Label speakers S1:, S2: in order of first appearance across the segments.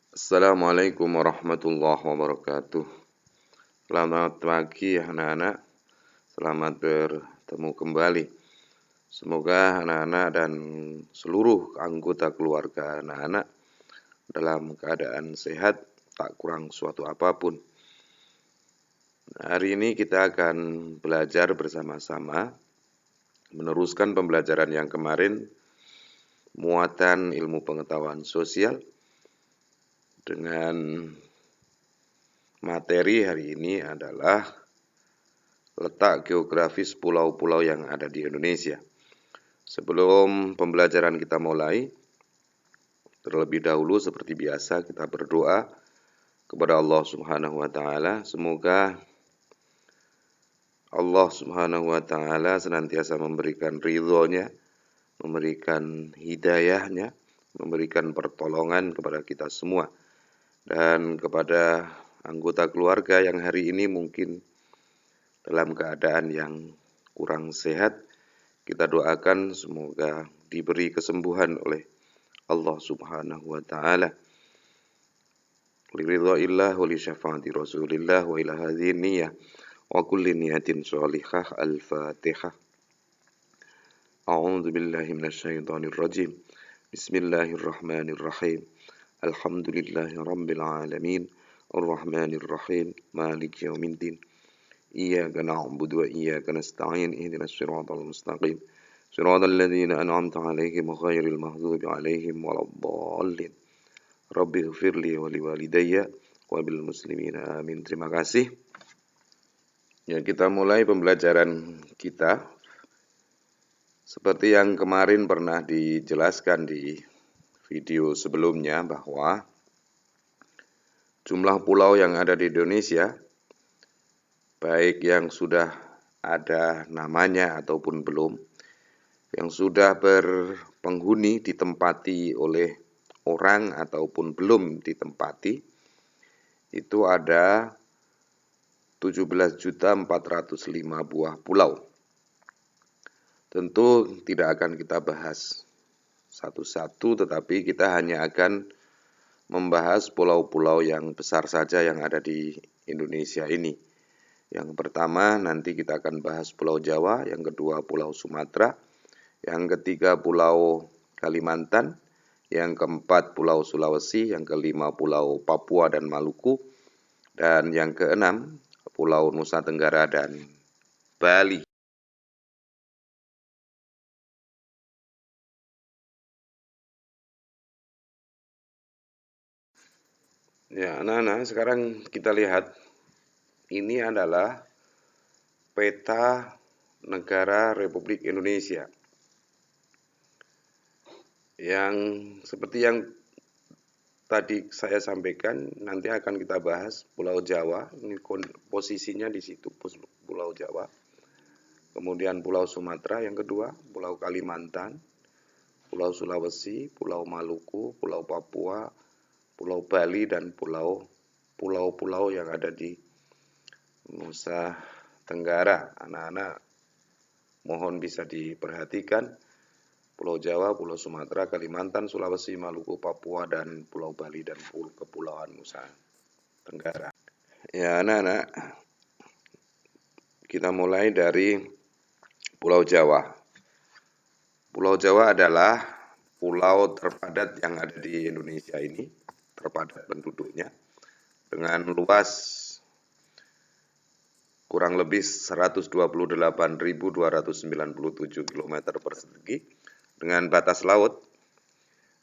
S1: Assalamualaikum warahmatullahi wabarakatuh. Selamat pagi anak-anak. Selamat bertemu kembali. Semoga anak-anak dan seluruh anggota keluarga anak-anak dalam keadaan sehat, tak kurang suatu apapun. Hari ini kita akan belajar bersama-sama, meneruskan pembelajaran yang kemarin, muatan ilmu pengetahuan sosial, dengan materi hari ini adalah letak geografis pulau-pulau yang ada di Indonesia. Sebelum pembelajaran kita mulai, terlebih dahulu seperti biasa kita berdoa kepada Allah Subhanahu wa taala, semoga Allah Subhanahu wa taala senantiasa memberikan ridhonya, memberikan hidayahnya, memberikan pertolongan kepada kita semua dan kepada anggota keluarga yang hari ini mungkin dalam keadaan yang kurang sehat. Kita doakan semoga diberi kesembuhan oleh Allah Subhanahu wa taala. Liridhaillah wa li syafaati Rasulillah wa ila hadhihi niyyah wa kulli niyatin shalihah. Al-Fatihah. A'udzu billahi minasyaitonir rajim. Bismillahirrahmanirrahim. Alhamdulillahi rabbil alamin. Arrahmanir rahim. Maliki yaumiddin. Iyyaka na'budu wa iyyaka nasta'in. Ihdinas siratal mustaqim. Siratal ladzina an'amta 'alaihim ghairil maghdubi 'alaihim waladdallin. Rabbighfirli wa liwalidayya wa bil muslimina amin. Terima kasih. Ya, kita mulai pembelajaran kita. Seperti yang kemarin pernah dijelaskan di video sebelumnya bahwa jumlah pulau yang ada di Indonesia, baik yang sudah ada namanya ataupun belum, yang sudah berpenghuni ditempati oleh orang ataupun belum ditempati, itu ada 17.405 buah pulau. Tentu tidak akan kita bahas satu-satu, tetapi kita hanya akan membahas pulau-pulau yang besar saja yang ada di Indonesia ini. Yang pertama nanti kita akan bahas Pulau Jawa, yang kedua Pulau Sumatera, yang ketiga Pulau Kalimantan, yang keempat Pulau Sulawesi, yang kelima Pulau Papua dan Maluku, dan yang keenam Pulau Nusa Tenggara dan Bali. Ya, anak-anak, sekarang kita lihat, ini adalah peta negara Republik Indonesia. Yang seperti yang tadi saya sampaikan, nanti akan kita bahas Pulau Jawa, ini posisinya di situ, Pulau Jawa. Kemudian Pulau Sumatera yang kedua, Pulau Kalimantan, Pulau Sulawesi, Pulau Maluku, Pulau Papua, Pulau Bali, dan pulau-pulau yang ada di Nusa Tenggara. Anak-anak mohon bisa diperhatikan, Pulau Jawa, Pulau Sumatera, Kalimantan, Sulawesi, Maluku, Papua, dan Pulau Bali dan Kepulauan Nusa Tenggara. Ya anak-anak, kita mulai dari Pulau Jawa. Pulau Jawa adalah pulau terpadat yang ada di Indonesia ini, terpadat penduduknya, dengan luas kurang lebih 128.297 km persegi, dengan batas laut.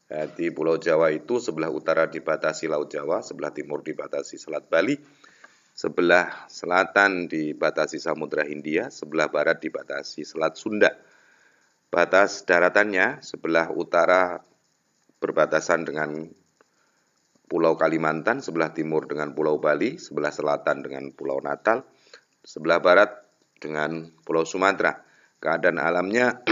S1: Di Pulau Jawa itu sebelah utara dibatasi Laut Jawa, sebelah timur dibatasi Selat Bali, sebelah selatan dibatasi Samudra Hindia, sebelah barat dibatasi Selat Sunda. Batas daratannya sebelah utara berbatasan dengan Pulau Kalimantan, sebelah timur dengan Pulau Bali, sebelah selatan dengan Pulau Natal, sebelah barat dengan Pulau Sumatera. Keadaan alamnya,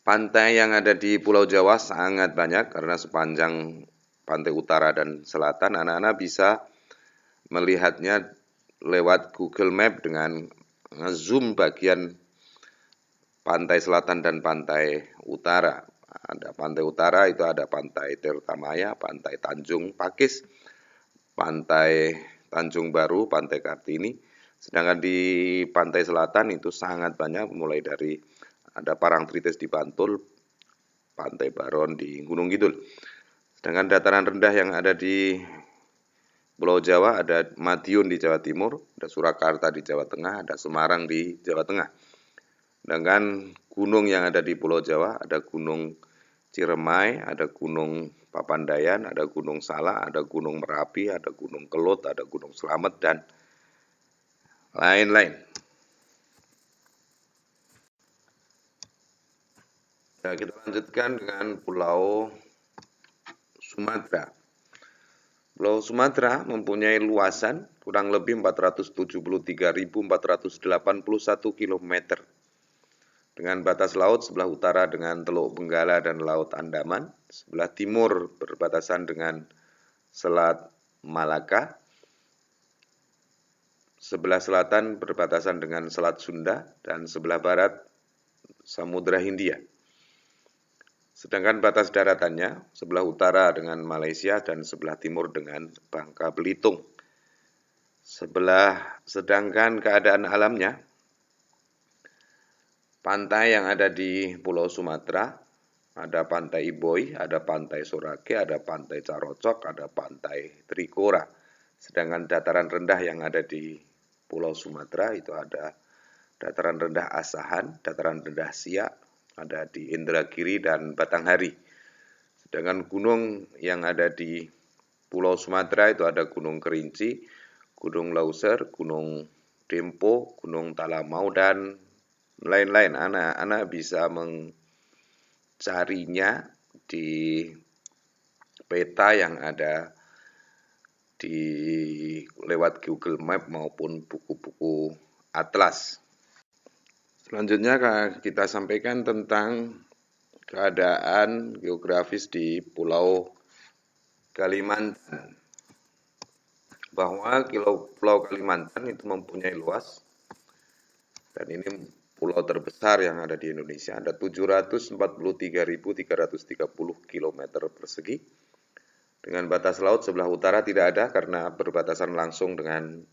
S1: pantai yang ada di Pulau Jawa sangat banyak karena sepanjang pantai utara dan selatan, anak-anak bisa melihatnya lewat Google Map dengan nge-zoom bagian pantai selatan dan pantai utara. Ada pantai utara itu ada pantai Tirtamaya, pantai Tanjung Pakis, pantai Tanjung Baru, pantai Kartini. Sedangkan di pantai selatan itu sangat banyak, mulai dari ada Parangtritis di Bantul, pantai Baron di Gunung Kidul. Sedangkan dataran rendah yang ada di Pulau Jawa ada Madiun di Jawa Timur, ada Surakarta di Jawa Tengah, ada Semarang di Jawa Tengah. Sedangkan gunung yang ada di Pulau Jawa ada Gunung Ciremai, ada Gunung Papandayan, ada Gunung Salak, ada Gunung Merapi, ada Gunung Kelut, ada Gunung Slamet, dan lain-lain. Nah, kita lanjutkan dengan Pulau Sumatera. Pulau Sumatera mempunyai luasan kurang lebih 473.481 km. Dengan batas laut sebelah utara dengan Teluk Benggala dan Laut Andaman, sebelah timur berbatasan dengan Selat Malaka, sebelah selatan berbatasan dengan Selat Sunda, dan sebelah barat Samudra Hindia. Sedangkan batas daratannya sebelah utara dengan Malaysia dan sebelah timur dengan Bangka Belitung. Sedangkan keadaan alamnya, pantai yang ada di Pulau Sumatera, ada pantai Iboi, ada pantai Sorake, ada pantai Carocok, ada pantai Trikora. Sedangkan dataran rendah yang ada di Pulau Sumatera itu ada dataran rendah Asahan, dataran rendah Siak, ada di Indragiri dan Batanghari. Sedangkan gunung yang ada di Pulau Sumatera itu ada Gunung Kerinci, Gunung Lauser, Gunung Dempo, Gunung Talamau, dan lain-lain. Anak bisa mencarinya di peta yang ada lewat Google Map maupun buku-buku atlas. Selanjutnya kita sampaikan tentang keadaan geografis di Pulau Kalimantan. Bahwa Pulau Kalimantan itu mempunyai luas, dan ini pulau terbesar yang ada di Indonesia, ada 743.330 km persegi. Dengan batas laut sebelah utara tidak ada karena berbatasan langsung dengan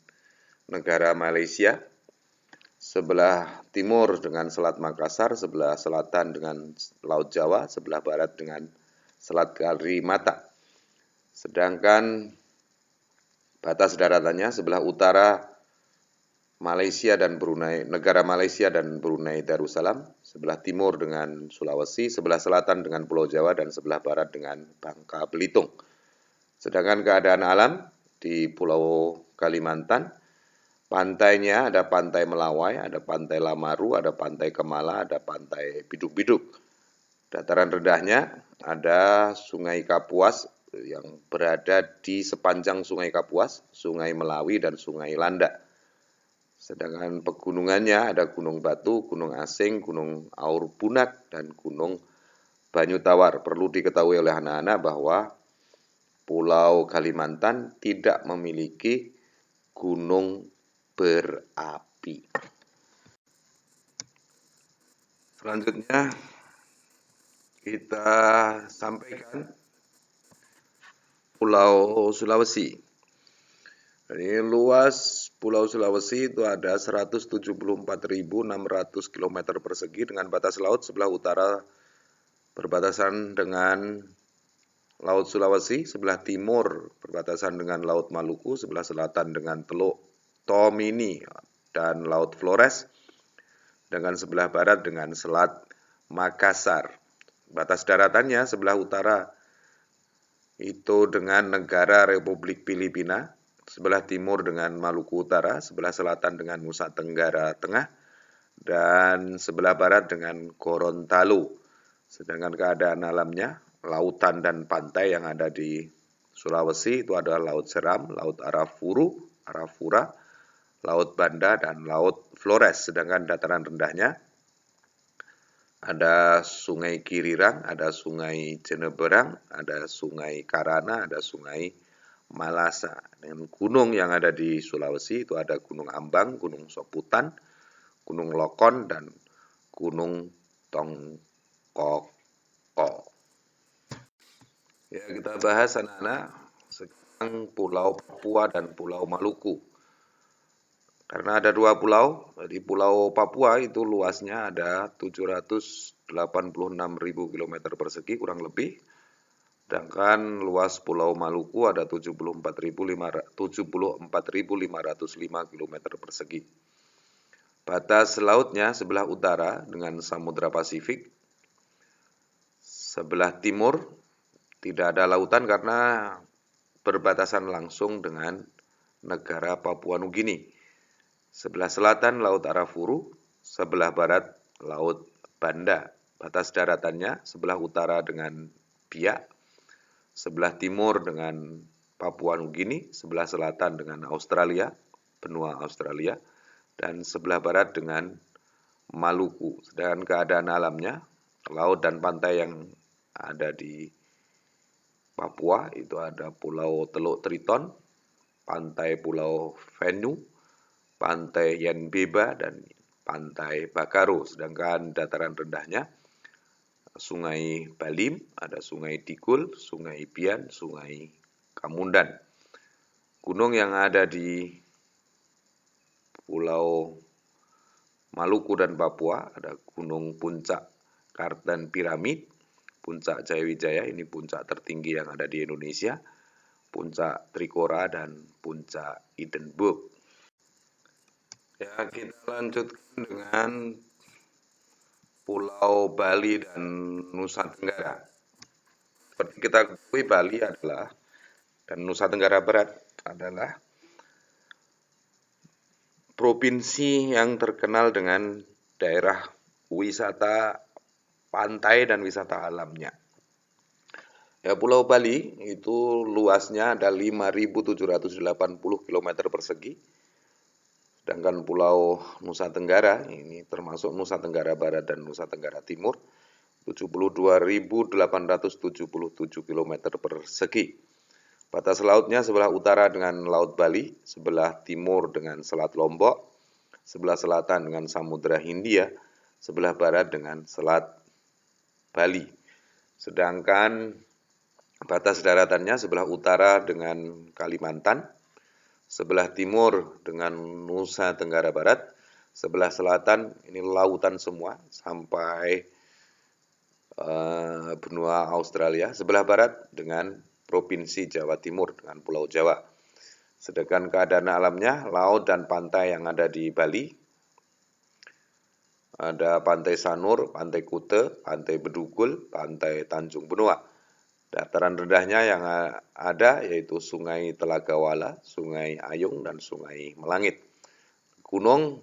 S1: negara Malaysia. Sebelah timur dengan Selat Makassar, sebelah selatan dengan Laut Jawa, sebelah barat dengan Selat Karimata. Sedangkan batas daratannya sebelah utara Malaysia dan Brunei, negara Malaysia dan Brunei Darussalam, sebelah timur dengan Sulawesi, sebelah selatan dengan Pulau Jawa, dan sebelah barat dengan Bangka Belitung. Sedangkan keadaan alam di Pulau Kalimantan, pantainya ada Pantai Melawai, ada Pantai Lamaru, ada Pantai Kemala, ada Pantai Biduk-Biduk. Dataran rendahnya ada Sungai Kapuas yang berada di sepanjang Sungai Kapuas, Sungai Melawi, dan Sungai Landak. Sedangkan pegunungannya ada Gunung Batu, Gunung Asing, Gunung Aur Bunak, dan Gunung Banyu Tawar. Perlu diketahui oleh anak-anak bahwa Pulau Kalimantan tidak memiliki gunung berapi. Selanjutnya kita sampaikan Pulau Sulawesi. Jadi luas Pulau Sulawesi itu ada 174.600 km persegi dengan batas laut sebelah utara berbatasan dengan Laut Sulawesi, sebelah timur berbatasan dengan Laut Maluku, sebelah selatan dengan Teluk Tomini dan Laut Flores, dengan sebelah barat dengan Selat Makassar. Batas daratannya sebelah utara itu dengan negara Republik Filipina, sebelah timur dengan Maluku Utara, sebelah selatan dengan Nusa Tenggara Tengah, dan sebelah barat dengan Gorontalo. Sedangkan keadaan alamnya, lautan dan pantai yang ada di Sulawesi itu ada Laut Seram, Laut Arafura, Laut Banda, dan Laut Flores. Sedangkan dataran rendahnya ada Sungai Kirirang, ada Sungai Jeneberang, ada Sungai Karana, ada Sungai Malasa. Dan gunung yang ada di Sulawesi itu ada Gunung Ambang, Gunung Soputan, Gunung Lokon, dan Gunung Tongkok Tiongkok. Ya, kita bahas anak-anak sekarang Pulau Papua dan Pulau Maluku. Karena ada dua pulau, di Pulau Papua itu luasnya ada 786.000 km persegi kurang lebih. Sedangkan luas Pulau Maluku ada 74.505 km persegi. Batas lautnya sebelah utara dengan Samudra Pasifik, sebelah timur tidak ada lautan karena berbatasan langsung dengan negara Papua Nugini. Sebelah selatan Laut Arafuru, sebelah barat Laut Banda. Batas daratannya sebelah utara dengan Biak, sebelah timur dengan Papua Nugini, sebelah selatan dengan Australia, benua Australia, dan sebelah barat dengan Maluku. Sedangkan keadaan alamnya, laut dan pantai yang ada di Papua itu ada Pulau Teluk Triton, pantai Pulau Venu, pantai Yenbeba, dan pantai Bakaru. Sedangkan dataran rendahnya Sungai Balim, ada Sungai Digul, Sungai Bian, Sungai Kamundan. Gunung yang ada di Pulau Maluku dan Papua ada Gunung Puncak Karten Piramid, Puncak Jayawijaya, ini puncak tertinggi yang ada di Indonesia, Puncak Trikora, dan Puncak Idenburg. Ya, kita lanjutkan dengan Pulau Bali dan Nusa Tenggara. Seperti kita ketahui, Bali adalah dan Nusa Tenggara Barat adalah provinsi yang terkenal dengan daerah wisata pantai dan wisata alamnya. Ya, Pulau Bali itu luasnya ada 5.780 km persegi. Sedangkan Pulau Nusa Tenggara, ini termasuk Nusa Tenggara Barat dan Nusa Tenggara Timur, 72.877 km persegi. Batas lautnya sebelah utara dengan Laut Bali, sebelah timur dengan Selat Lombok, sebelah selatan dengan Samudra Hindia, sebelah barat dengan Selat Bali. Sedangkan batas daratannya sebelah utara dengan Kalimantan, sebelah timur dengan Nusa Tenggara Barat, sebelah selatan ini lautan semua sampai benua Australia, sebelah barat dengan Provinsi Jawa Timur dengan Pulau Jawa. Sedangkan keadaan alamnya, laut dan pantai yang ada di Bali, ada Pantai Sanur, Pantai Kute, Pantai Bedugul, Pantai Tanjung Benoa. Dataran rendahnya yang ada yaitu Sungai Telaga Wala, Sungai Ayung, dan Sungai Melangit. Gunung,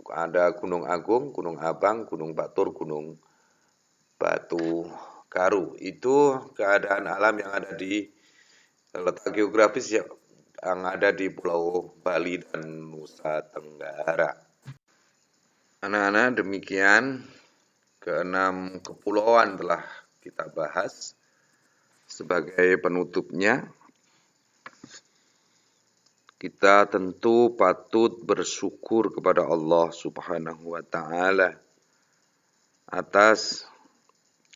S1: ada Gunung Agung, Gunung Abang, Gunung Batur, Gunung Batu Karu. Itu keadaan alam yang ada di letak geografis yang ada di Pulau Bali dan Nusa Tenggara. Anak-anak, demikian ke-6 kepulauan telah kita bahas. Sebagai penutupnya, kita tentu patut bersyukur kepada Allah Subhanahu wa Ta'ala atas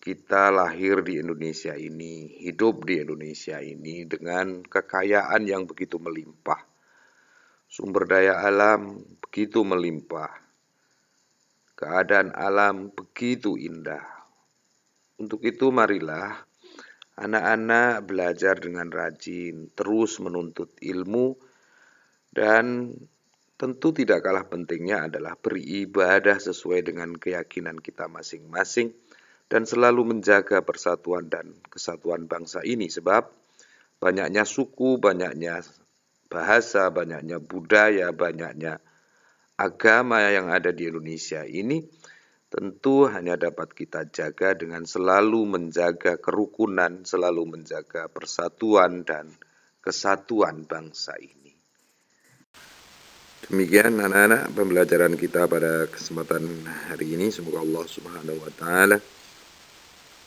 S1: kita lahir di Indonesia ini, hidup di Indonesia ini dengan kekayaan yang begitu melimpah. Sumber daya alam begitu melimpah. Keadaan alam begitu indah. Untuk itu marilah anak-anak belajar dengan rajin, terus menuntut ilmu, dan tentu tidak kalah pentingnya adalah beribadah sesuai dengan keyakinan kita masing-masing dan selalu menjaga persatuan dan kesatuan bangsa ini, sebab banyaknya suku, banyaknya bahasa, banyaknya budaya, banyaknya agama yang ada di Indonesia ini tentu hanya dapat kita jaga dengan selalu menjaga kerukunan, selalu menjaga persatuan dan kesatuan bangsa ini. Demikian anak-anak pembelajaran kita pada kesempatan hari ini. Semoga Allah Subhanahu wa Ta'ala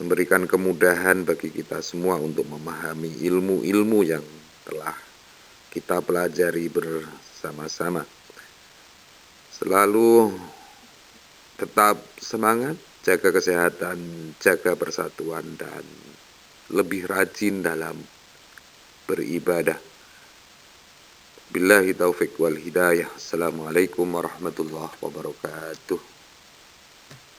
S1: memberikan kemudahan bagi kita semua untuk memahami ilmu-ilmu yang telah kita pelajari bersama-sama. Selalu tetap semangat,
S2: jaga kesehatan, jaga persatuan, dan lebih rajin dalam beribadah. Billahi taufiq wal hidayah. Assalamualaikum warahmatullahi wabarakatuh.